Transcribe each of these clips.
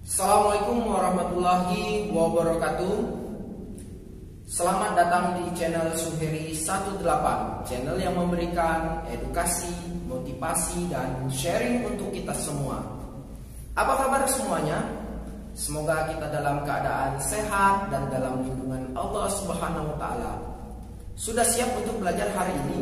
Assalamualaikum warahmatullahi wabarakatuh. Selamat datang di channel Suheri 18, channel yang memberikan edukasi, motivasi, dan sharing untuk kita semua. Apa kabar semuanya? Semoga kita dalam keadaan sehat dan dalam lindungan Allah Subhanahu wa Ta'ala. Sudah siap untuk belajar hari ini?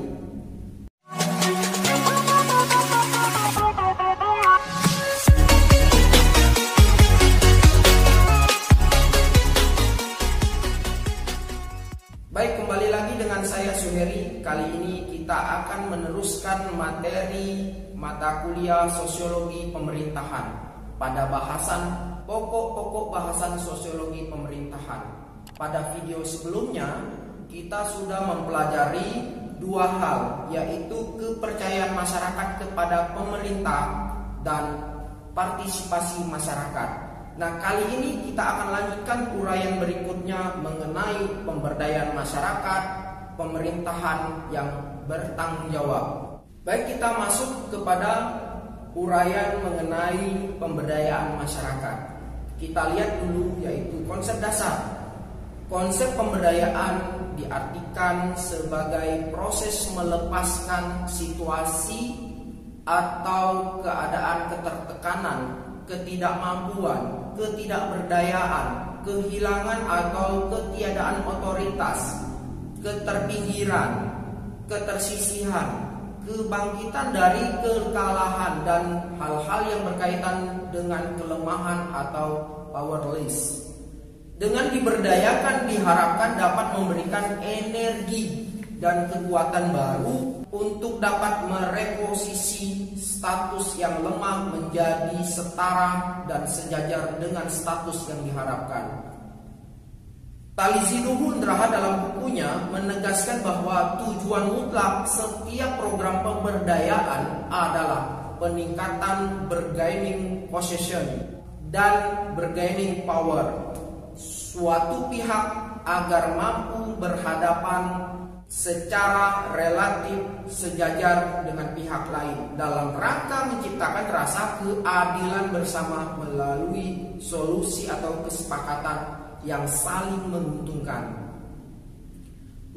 Baik, kembali lagi dengan saya Suheri. Kali ini kita akan meneruskan materi mata kuliah Sosiologi Pemerintahan pada bahasan pokok-pokok bahasan Sosiologi Pemerintahan. Pada video sebelumnya kita sudah mempelajari dua hal, yaitu kepercayaan masyarakat kepada pemerintah dan partisipasi masyarakat. Nah, kali ini kita akan lanjutkan uraian berikutnya mengenai pemberdayaan masyarakat, pemerintahan yang bertanggung jawab. Baik, kita masuk kepada uraian mengenai pemberdayaan masyarakat. Kita lihat dulu, yaitu konsep dasar. Konsep pemberdayaan diartikan sebagai proses melepaskan situasi atau keadaan ketertekanan, ketidakmampuan, ketidakberdayaan, kehilangan atau ketiadaan otoritas, keterpinggiran, ketersisihan, kebangkitan dari kekalahan, dan hal-hal yang berkaitan dengan kelemahan atau powerless. Dengan diberdayakan diharapkan dapat memberikan energi dan kekuatan baru untuk dapat mereposisi status yang lemah menjadi setara dan sejajar dengan status yang diharapkan. Talizinuhu Ndraha dalam bukunya menegaskan bahwa tujuan mutlak setiap program pemberdayaan adalah peningkatan bargaining possession dan bargaining power suatu pihak agar mampu berhadapan secara relatif sejajar dengan pihak lain dalam rangka menciptakan rasa keadilan bersama melalui solusi atau kesepakatan yang saling menguntungkan.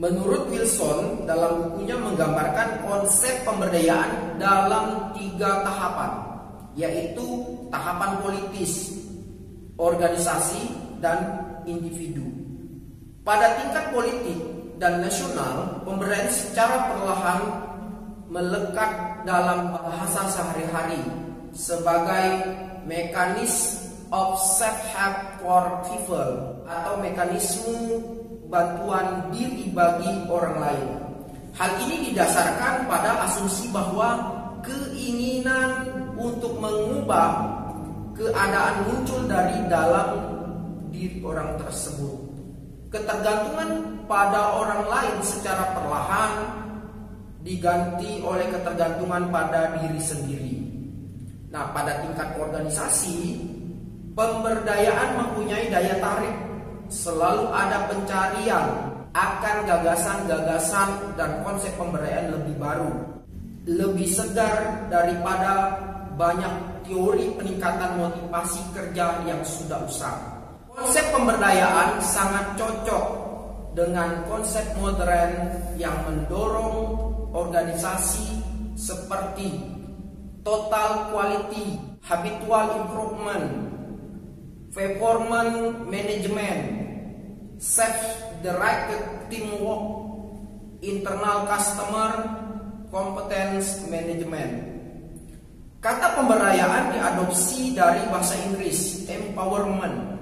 Menurut Wilson, dalam bukunya menggambarkan konsep pemberdayaan dalam 3 tahapan, yaitu tahapan politis, organisasi, dan individu. Pada tingkat politik dan nasional, pemberdayaan secara perlahan melekat dalam bahasa sehari-hari sebagai mekanisme of self-help for people atau mekanisme bantuan diri bagi orang lain. Hal ini didasarkan pada asumsi bahwa keinginan untuk mengubah keadaan muncul dari dalam diri orang tersebut. Ketergantungan pada orang lain secara perlahan diganti oleh ketergantungan pada diri sendiri. Nah, pada tingkat organisasi, pemberdayaan mempunyai daya tarik. Selalu ada pencarian akan gagasan-gagasan dan konsep pemberdayaan lebih baru, lebih segar daripada banyak teori peningkatan motivasi kerja yang sudah usang. Konsep pemberdayaan sangat cocok dengan konsep modern yang mendorong organisasi seperti total quality, habitual improvement, performance management, self-directed teamwork, internal customer competence management. Kata pemberdayaan diadopsi dari bahasa Inggris empowerment.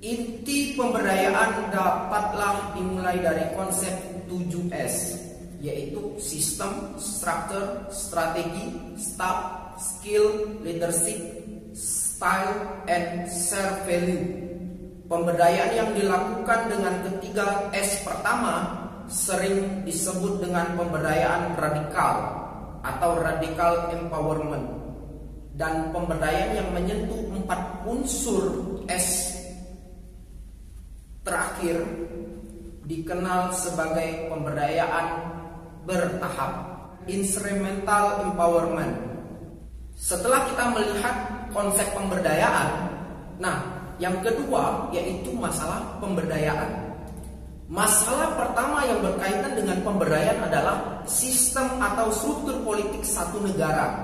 Inti pemberdayaan dapatlah dimulai dari konsep 7S, yaitu sistem, structure, strategi, staff, skill, leadership, style, and share value. Pemberdayaan yang dilakukan dengan ketiga S pertama sering disebut dengan pemberdayaan radikal atau radical empowerment, dan pemberdayaan yang menyentuh 4 unsur S terakhir dikenal sebagai pemberdayaan bertahap, incremental empowerment. Setelah kita melihat konsep pemberdayaan, Nah, yang kedua yaitu masalah pemberdayaan. Masalah pertama yang berkaitan dengan pemberdayaan adalah sistem atau struktur politik satu negara,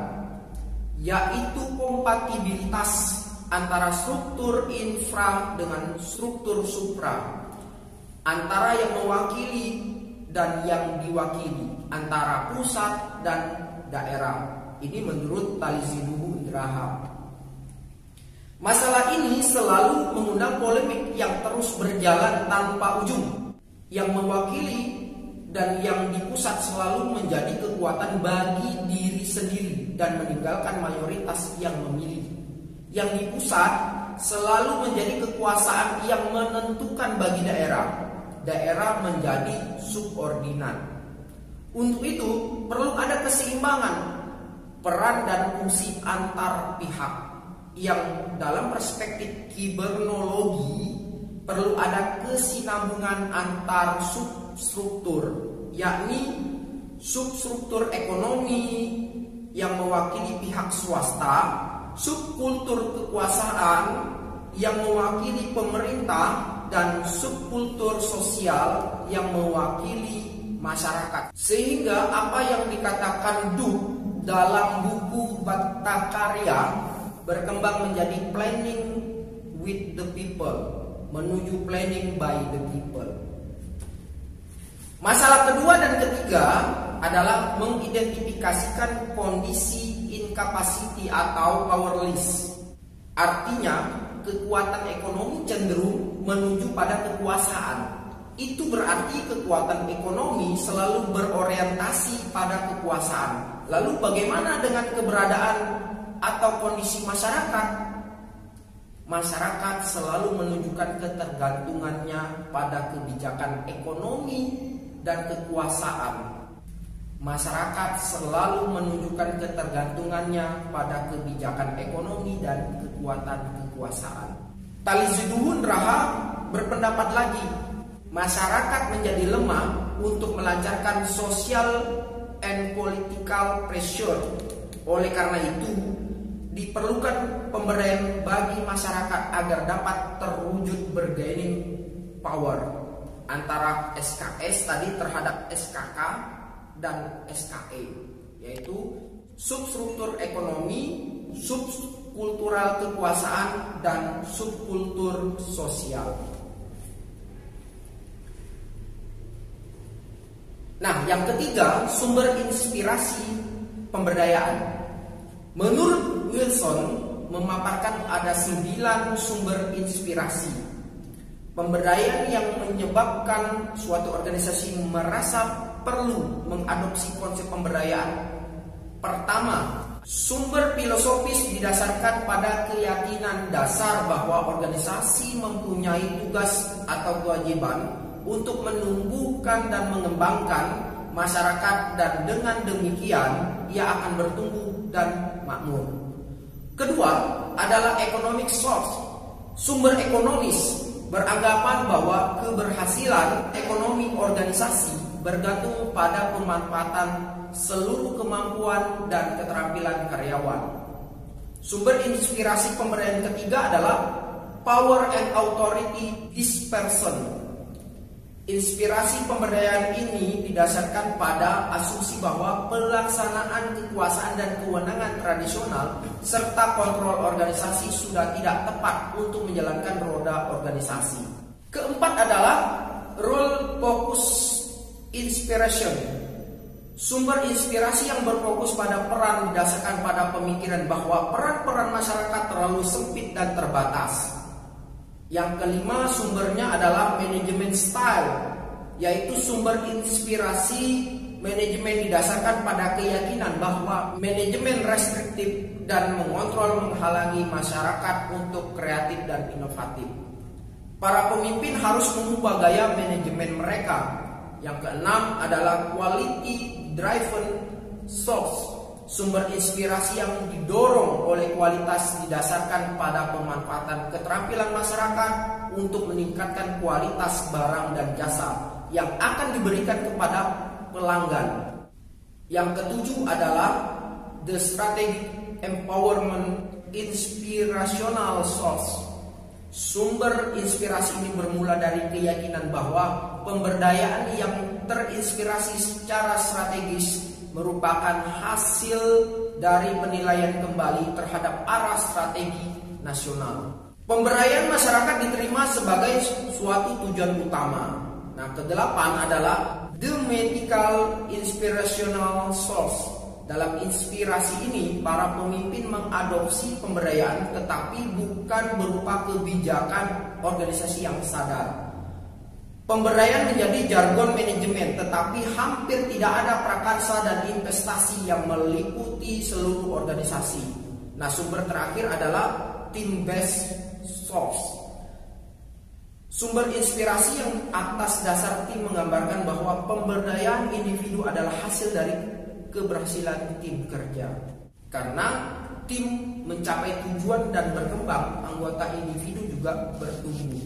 yaitu kompatibilitas antara struktur infra dengan struktur supra, antara yang mewakili dan yang diwakili, antara pusat dan daerah. Ini menurut Tali Sinuhun Raha. Masalah ini selalu mengundang polemik yang terus berjalan tanpa ujung. Yang mewakili dan yang di pusat selalu menjadi kekuatan bagi diri sendiri dan meninggalkan mayoritas yang memilih. Yang di pusat selalu menjadi kekuasaan yang menentukan bagi daerah. Daerah menjadi subordinat. Untuk itu perlu ada keseimbangan peran dan fungsi antar pihak, yang dalam perspektif kibernologi perlu ada kesinambungan antar substruktur, yakni substruktur ekonomi yang mewakili pihak swasta, subkultur kekuasaan yang mewakili pemerintah, dan subkultur sosial yang mewakili masyarakat. Sehingga apa yang dikatakan Duk dalam buku Bhattakarya berkembang menjadi planning with the people menuju planning by the people. Masalah kedua dan ketiga adalah mengidentifikasikan kondisi incapacity atau powerless. Artinya kekuatan ekonomi cenderung menuju pada kekuasaan. Itu berarti kekuatan ekonomi selalu berorientasi pada kekuasaan. Lalu bagaimana dengan keberadaan atau kondisi masyarakat? Masyarakat selalu menunjukkan ketergantungannya pada kebijakan ekonomi dan kekuasaan. Masyarakat selalu menunjukkan ketergantungannya pada kebijakan ekonomi dan kekuatan kekuasaan. Tali Sinuhun Raha berpendapat lagi, masyarakat menjadi lemah untuk melancarkan social and political pressure. Oleh karena itu, diperlukan pemberdayaan bagi masyarakat agar dapat terwujud bargaining power antara SKS tadi terhadap SKK dan SKE, yaitu substruktur ekonomi, subkultural kekuasaan, dan subkultur sosial. Nah, yang ketiga, sumber inspirasi pemberdayaan. Menurut Wilson, memaparkan ada 9 sumber inspirasi pemberdayaan yang menyebabkan suatu organisasi merasa perlu mengadopsi konsep pemberdayaan. Pertama, sumber filosofis didasarkan pada keyakinan dasar bahwa organisasi mempunyai tugas atau kewajiban untuk menumbuhkan dan mengembangkan masyarakat, dan dengan demikian ia akan bertumbuh dan makmur. Kedua adalah economic source, sumber ekonomis, beranggapan bahwa keberhasilan ekonomi organisasi bergantung pada pemanfaatan seluruh kemampuan dan keterampilan karyawan. Sumber inspirasi pemberdayaan ketiga adalah power and authority dispersion. Inspirasi pemberdayaan ini didasarkan pada asumsi bahwa pelaksanaan kekuasaan dan kewenangan tradisional serta kontrol organisasi sudah tidak tepat untuk menjalankan roda organisasi. Keempat adalah role focus inspiration. Sumber inspirasi yang berfokus pada peran didasarkan pada pemikiran bahwa peran-peran masyarakat terlalu sempit dan terbatas. Yang kelima, sumbernya adalah manajemen style, yaitu sumber inspirasi manajemen didasarkan pada keyakinan bahwa manajemen restriktif dan mengontrol menghalangi masyarakat untuk kreatif dan inovatif. Para pemimpin harus mengubah gaya manajemen mereka. Yang keenam adalah quality driven source. Sumber inspirasi yang didorong oleh kualitas didasarkan pada pemanfaatan keterampilan masyarakat untuk meningkatkan kualitas barang dan jasa yang akan diberikan kepada pelanggan. Yang ketujuh adalah the strategic empowerment inspirational source. Sumber inspirasi ini bermula dari keyakinan bahwa pemberdayaan yang terinspirasi secara strategis merupakan hasil dari penilaian kembali terhadap arah strategi nasional. Pemberdayaan masyarakat diterima sebagai suatu tujuan utama. Nah, kedelapan adalah thematical inspirational source. Dalam inspirasi ini, para pemimpin mengadopsi pemberdayaan tetapi bukan berupa kebijakan organisasi yang sadar. Pemberdayaan menjadi jargon manajemen, tetapi hampir tidak ada prakarsa dan investasi yang meliputi seluruh organisasi. Nah, sumber terakhir adalah team-based source. Sumber inspirasi yang atas dasar tim menggambarkan bahwa pemberdayaan individu adalah hasil dari keberhasilan tim kerja. Karena tim mencapai tujuan dan berkembang, anggota individu juga bertumbuh.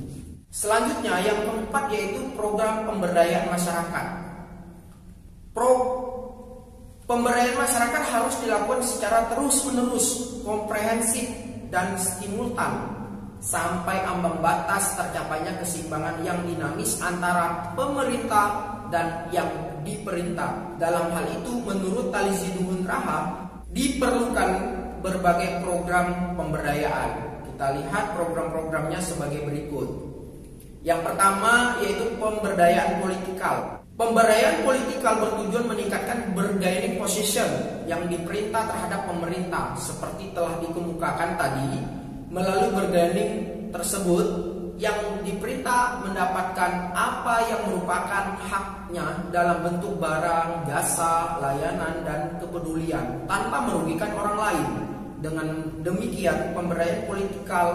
Selanjutnya yang keempat yaitu program pemberdayaan masyarakat. Pemberdayaan masyarakat harus dilakukan secara terus-menerus, komprehensif dan simultan sampai ambang batas tercapainya keseimbangan yang dinamis antara pemerintah dan yang diperintah. Dalam hal itu, menurut Tali Siduhun Raha, diperlukan berbagai program pemberdayaan. Kita lihat program-programnya sebagai berikut. Yang pertama yaitu pemberdayaan politikal. Pemberdayaan politikal bertujuan meningkatkan bargaining position yang diperintah terhadap pemerintah. Seperti telah dikemukakan tadi, melalui bargaining tersebut yang diperintah mendapatkan apa yang merupakan haknya dalam bentuk barang, jasa, layanan, dan kepedulian tanpa merugikan orang lain. Dengan demikian, pemberdayaan politikal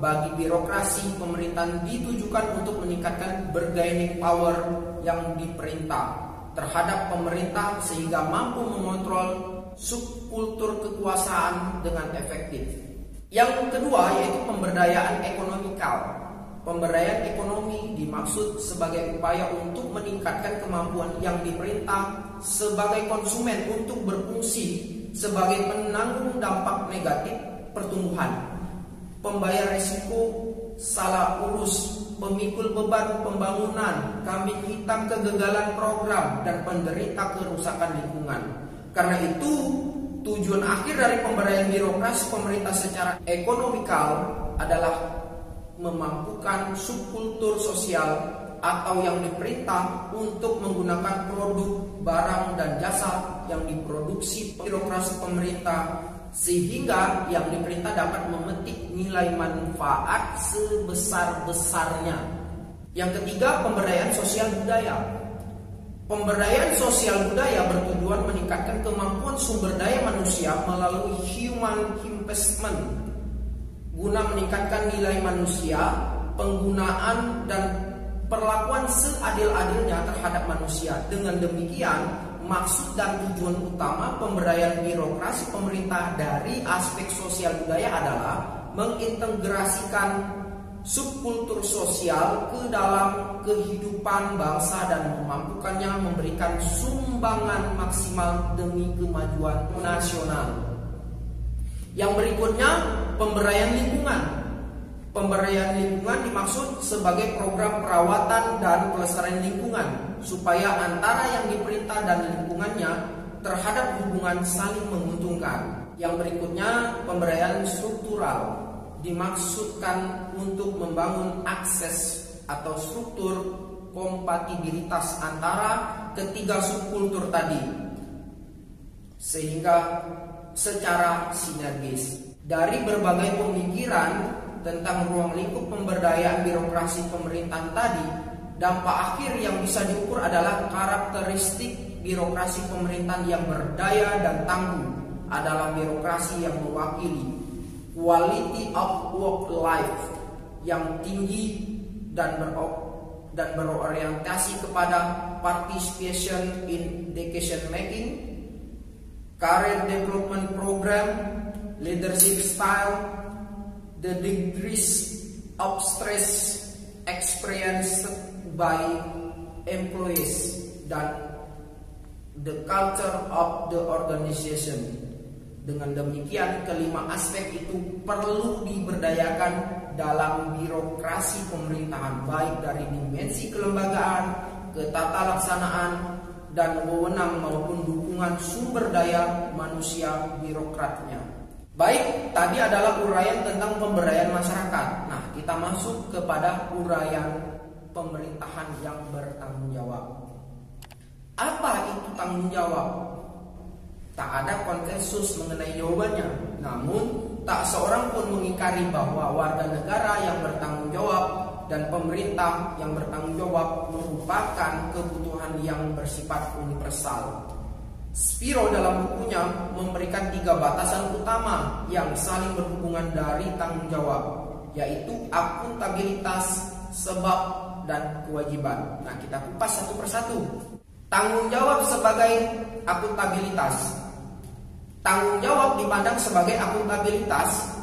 bagi birokrasi pemerintahan ditujukan untuk meningkatkan bargaining power yang diperintah terhadap pemerintah sehingga mampu mengontrol subkultur kekuasaan dengan efektif. Yang kedua yaitu pemberdayaan ekonomikal. Pemberdayaan ekonomi dimaksud sebagai upaya untuk meningkatkan kemampuan yang diperintah sebagai konsumen untuk berfungsi sebagai penanggung dampak negatif pertumbuhan, pembayar risiko salah urus, pemikul beban pembangunan, kambing hitam kegagalan program, dan penderita kerusakan lingkungan. Karena itu, tujuan akhir dari pemberdayaan birokrasi pemerintah secara ekonomikal adalah memampukan subkultur sosial atau yang diperintah untuk menggunakan produk, barang, dan jasa yang diproduksi birokrasi pemerintah sehingga yang diperintah dapat memetik nilai manfaat sebesar-besarnya. Yang ketiga, pemberdayaan sosial budaya. Pemberdayaan sosial budaya bertujuan meningkatkan kemampuan sumber daya manusia melalui human investment guna meningkatkan nilai manusia, penggunaan dan perlakuan seadil-adilnya terhadap manusia. Dengan demikian, maksud dan tujuan utama pemberdayaan birokrasi pemerintah dari aspek sosial budaya adalah mengintegrasikan subkultur sosial ke dalam kehidupan bangsa dan memampukannya memberikan sumbangan maksimal demi kemajuan nasional. Yang berikutnya, pemberdayaan lingkungan. Pemberdayaan lingkungan dimaksud sebagai program perawatan dan pelestarian lingkungan supaya antara yang diperintah dan lingkungannya terhadap hubungan saling menguntungkan. Yang berikutnya, pemberdayaan struktural dimaksudkan untuk membangun akses atau struktur kompatibilitas antara ketiga subkultur tadi sehingga secara sinergis. Dari berbagai pemikiran tentang ruang lingkup pemberdayaan birokrasi pemerintahan tadi, dampak akhir yang bisa diukur adalah karakteristik birokrasi pemerintahan yang berdaya dan tangguh adalah birokrasi yang mewakili quality of work life yang tinggi dan berorientasi kepada participation in decision making, career development program, leadership style, the degrees of stress experienced by employees, dan the culture of the organization. Dengan demikian, kelima aspek itu perlu diberdayakan dalam birokrasi pemerintahan, baik dari dimensi kelembagaan, ketata laksanaan, dan wewenang maupun dukungan sumber daya manusia birokratnya. Baik, tadi adalah uraian tentang pemberdayaan masyarakat. Nah, kita masuk kepada uraian pemerintahan yang bertanggung jawab. Apa itu tanggung jawab? Tak ada konsensus mengenai jawabannya. Namun, tak seorang pun mengingkari bahwa warga negara yang bertanggung jawab dan pemerintah yang bertanggung jawab merupakan kebutuhan yang bersifat universal. Spiro dalam bukunya memberikan 3 batasan utama yang saling berhubungan dari tanggung jawab, yaitu akuntabilitas, sebab, dan kewajiban. Nah, kita kupas satu persatu. Tanggung jawab sebagai akuntabilitas. Tanggung jawab dipandang sebagai akuntabilitas.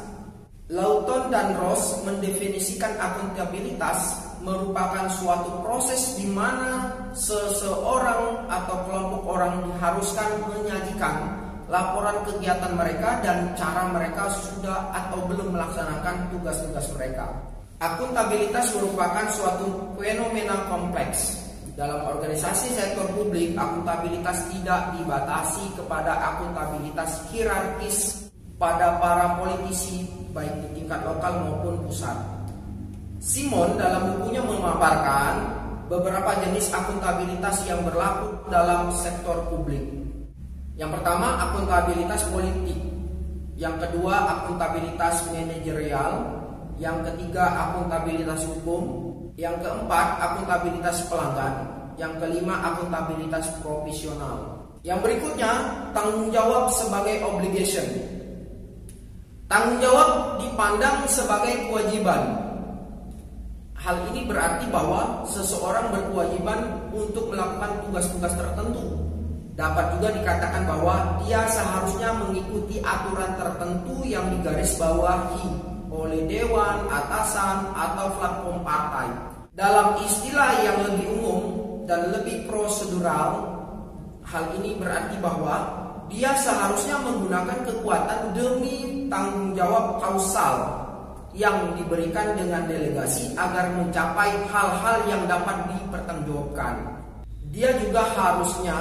Lawton dan Ross mendefinisikan akuntabilitas merupakan suatu proses di mana seseorang atau kelompok orang diharuskan menyajikan laporan kegiatan mereka dan cara mereka sudah atau belum melaksanakan tugas-tugas mereka. Akuntabilitas merupakan suatu fenomena kompleks. Dalam organisasi sektor publik, akuntabilitas tidak dibatasi kepada akuntabilitas hierarkis pada para politisi, baik di tingkat lokal maupun pusat. Simon dalam bukunya memaparkan beberapa jenis akuntabilitas yang berlaku dalam sektor publik. Yang pertama, akuntabilitas politik. Yang kedua, akuntabilitas manajerial. Yang ketiga, akuntabilitas hukum. Yang keempat, akuntabilitas pelanggan. Yang kelima, akuntabilitas profesional. Yang berikutnya, tanggung jawab sebagai obligation. Tanggung jawab dipandang sebagai kewajiban. Hal ini berarti bahwa seseorang berkewajiban untuk melakukan tugas-tugas tertentu. Dapat juga dikatakan bahwa dia seharusnya mengikuti aturan tertentu yang digarisbawahi oleh dewan, atasan, atau platform partai. Dalam istilah yang lebih umum dan lebih prosedural, hal ini berarti bahwa dia seharusnya menggunakan kekuatan demi tanggung jawab kausal yang diberikan dengan delegasi agar mencapai hal-hal yang dapat dipertanggungjawabkan. Dia juga harusnya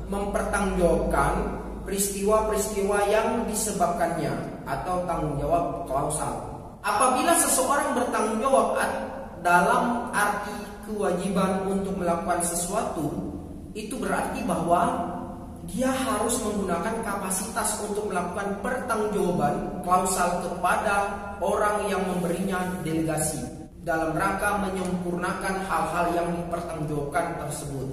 mempertanggungjawabkan peristiwa-peristiwa yang disebabkannya atau tanggung jawab kausal. Apabila seseorang bertanggung jawab dalam arti kewajiban untuk melakukan sesuatu, itu berarti bahwa dia harus menggunakan kapasitas untuk melakukan pertanggungjawaban kausal kepada orang yang memberinya delegasi dalam rangka menyempurnakan hal-hal yang dipertanggungjawabkan tersebut.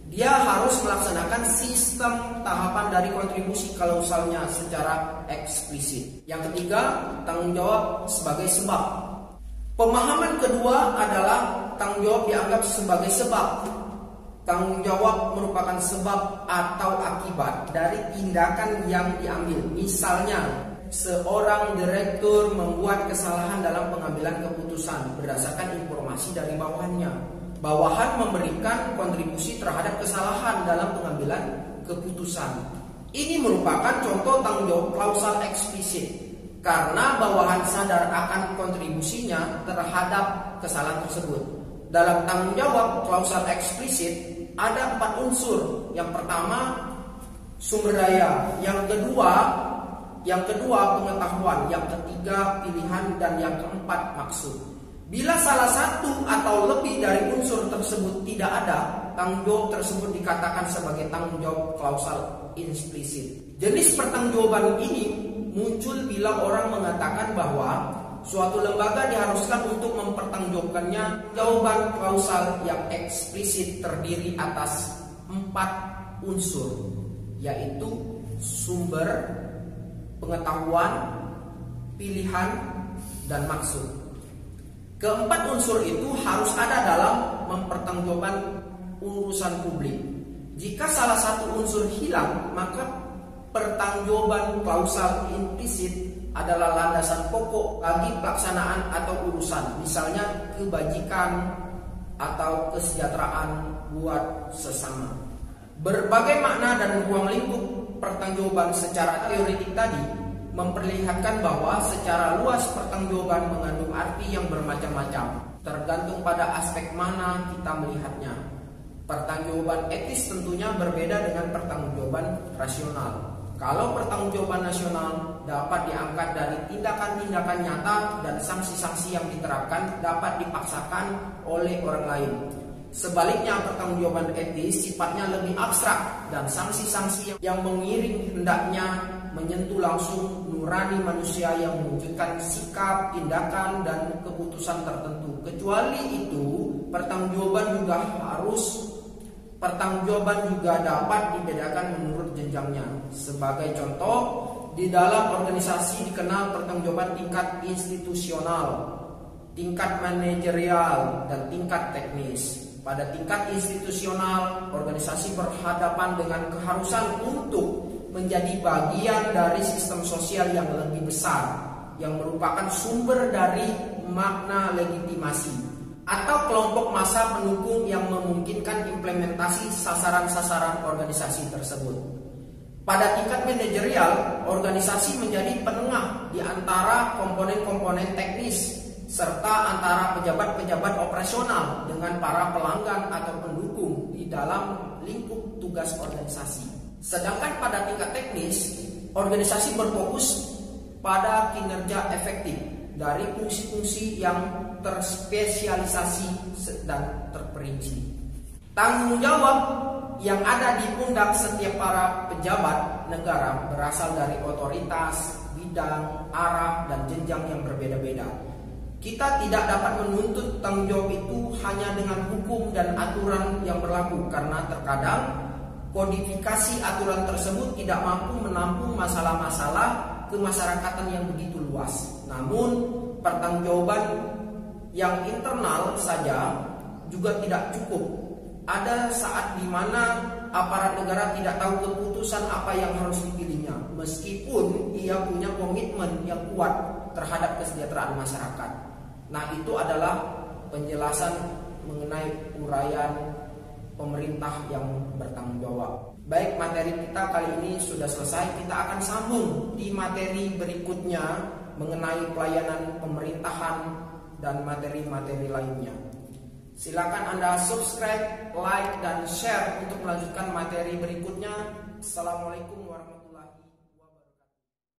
Dia harus melaksanakan sistem tahapan dari kontribusi kausalnya secara eksplisit. Yang ketiga, tanggung jawab sebagai sebab. Pemahaman kedua adalah tanggung jawab dianggap sebagai sebab. Tanggung jawab merupakan sebab atau akibat dari tindakan yang diambil. Misalnya, seorang direktur membuat kesalahan dalam pengambilan keputusan berdasarkan informasi dari bawahannya. Bawahan memberikan kontribusi terhadap kesalahan dalam pengambilan keputusan. Ini merupakan contoh tanggung jawab klausal eksplisit karena bawahan sadar akan kontribusinya terhadap kesalahan tersebut. Dalam tanggung jawab klausal eksplisit ada 4 unsur. Yang pertama, sumber daya. Yang kedua pengetahuan. Yang ketiga pilihan, dan yang keempat maksud. Bila salah satu atau lebih dari unsur tersebut tidak ada, tanggung jawab tersebut dikatakan sebagai tanggung jawab klausal implisit. Jenis pertanggungjawaban ini muncul bila orang mengatakan bahwa suatu lembaga diharuskan untuk mempertanggungjawabkannya jawaban klausal yang eksplisit terdiri atas 4 unsur, yaitu sumber, pengetahuan, pilihan, dan maksud. Keempat unsur itu harus ada dalam mempertanggungjawabkan urusan publik. Jika salah satu unsur hilang, maka pertanggungjawaban klausal implisit adalah landasan pokok bagi pelaksanaan atau urusan, misalnya kebajikan atau kesejahteraan buat sesama. Berbagai makna dan ruang lingkup pertanggungjawaban secara teoretik tadi memperlihatkan bahwa secara luas pertanggungjawaban mengandung arti yang bermacam-macam, tergantung pada aspek mana kita melihatnya. Pertanggungjawaban etis tentunya berbeda dengan pertanggungjawaban rasional. Kalau pertanggungjawaban nasional dapat diangkat dari tindakan-tindakan nyata dan sanksi-sanksi yang diterapkan dapat dipaksakan oleh orang lain. Sebaliknya, pertanggungjawaban etis sifatnya lebih abstrak dan sanksi-sanksi yang mengiring hendaknya menyentuh langsung nurani manusia yang mewujudkan sikap, tindakan, dan keputusan tertentu. Kecuali itu, pertanggungjawaban juga dapat dibedakan menurut jenjangnya. Sebagai contoh, di dalam organisasi dikenal pertanggungjawaban tingkat institusional, tingkat manajerial, dan tingkat teknis. Pada tingkat institusional, organisasi berhadapan dengan keharusan untuk menjadi bagian dari sistem sosial yang lebih besar, yang merupakan sumber dari makna legitimasi, atau kelompok massa pendukung yang memungkinkan implementasi sasaran-sasaran organisasi tersebut. Pada tingkat manajerial, organisasi menjadi penengah di antara komponen-komponen teknis serta antara pejabat-pejabat operasional dengan para pelanggan atau pendukung di dalam lingkup tugas organisasi. Sedangkan pada tingkat teknis, organisasi berfokus pada kinerja efektif dari fungsi-fungsi yang terspesialisasi dan terperinci. Tanggung jawab yang ada di pundak setiap para pejabat negara berasal dari otoritas, bidang, arah, dan jenjang yang berbeda-beda. Kita tidak dapat menuntut tanggung jawab itu hanya dengan hukum dan aturan yang berlaku, karena terkadang kodifikasi aturan tersebut tidak mampu menampung masalah-masalah kemasyarakatan yang begitu luas. Namun, pertanggungjawaban yang internal saja juga tidak cukup. Ada saat di mana aparat negara tidak tahu keputusan apa yang harus dipilihnya, meskipun ia punya komitmen yang kuat terhadap kesejahteraan masyarakat. Nah, itu adalah penjelasan mengenai uraian pemerintah yang bertanggung jawab. Baik, materi kita kali ini sudah selesai. Kita akan sambung di materi berikutnya mengenai pelayanan pemerintahan dan materi-materi lainnya. Silakan Anda subscribe, like, dan share untuk melanjutkan materi berikutnya. Assalamualaikum warahmatullahi wabarakatuh.